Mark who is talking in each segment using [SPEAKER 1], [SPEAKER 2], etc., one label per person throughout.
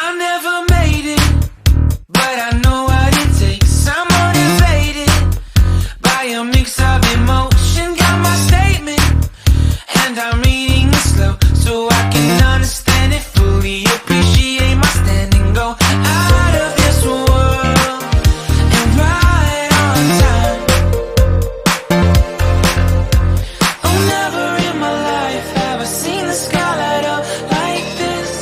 [SPEAKER 1] I never made it, but I know what it takes. I'm motivated by a mix of emotion. Got my statement, and I'm reading it slow so I can understand it fully. Appreciate my stand and go out of this world and right on time. Oh, never in my life have I seen the sky light up like this.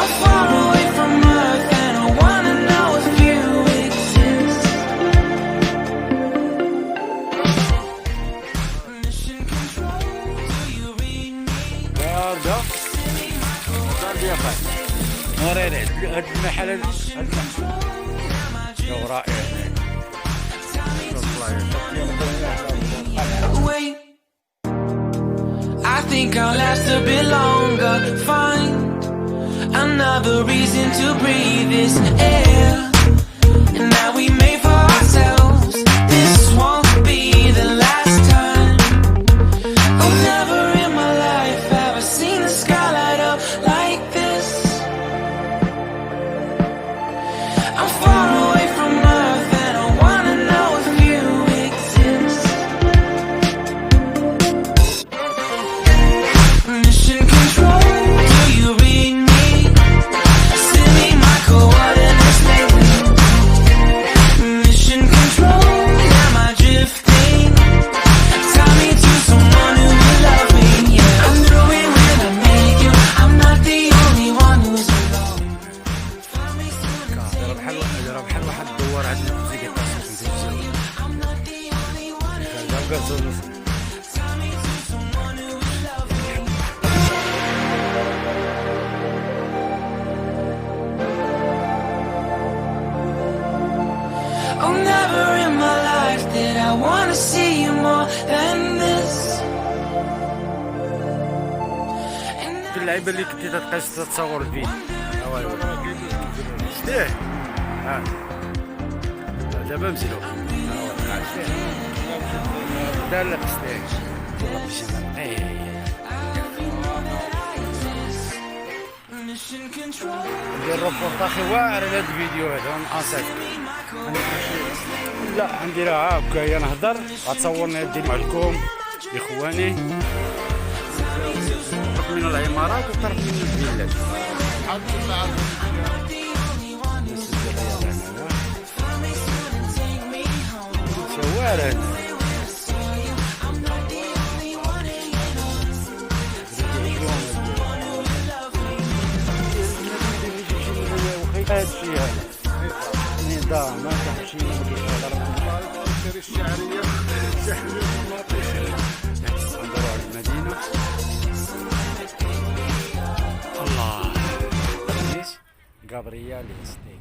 [SPEAKER 1] I'm far away from Earth and I wanna know if you exist. Mission control, do you read me?
[SPEAKER 2] مرينا هاد المحل جو رائع.
[SPEAKER 1] Wait, I think I'll last a bit longer. Find another reason to breathe this air, and that we made for ourselves. This won't be the last time. Oh, never in my life have I seen the sky light up like this. I'm far away from Earth and I wanna know if you exist. Mission control, do you read me? Send me my coordinates lately. Mission control, am I drifting? Tie me to someone who will love me. Yeah, I know it when I make you. I'm not the only one who's alone. Find me soon and take me
[SPEAKER 2] راه بحال واحد الدوار عندنا في الموسيقى تاع التلفزيون.
[SPEAKER 1] I'm not the only one who tie me to someone who will love me. Oh, never in my life did I wanna see you more than this.
[SPEAKER 2] كل اللعيبه اللي كنتي تتقيس تتصور الفيديو. شتيه؟ دابا مزلوق. دار لك شتيه.
[SPEAKER 1] Mission control.
[SPEAKER 2] ندير روبورتاخي واعر على هاد الفيديو هذا ونقاصك. لا نديرها هكايا نهضر غتصورني دير معكم اخواني. طرف من العمارات وطرف من الفيلات. شوارع هادشي هذا نظام ما تمشي الشعريه ندورو على المدينه. الله غابرييل ستي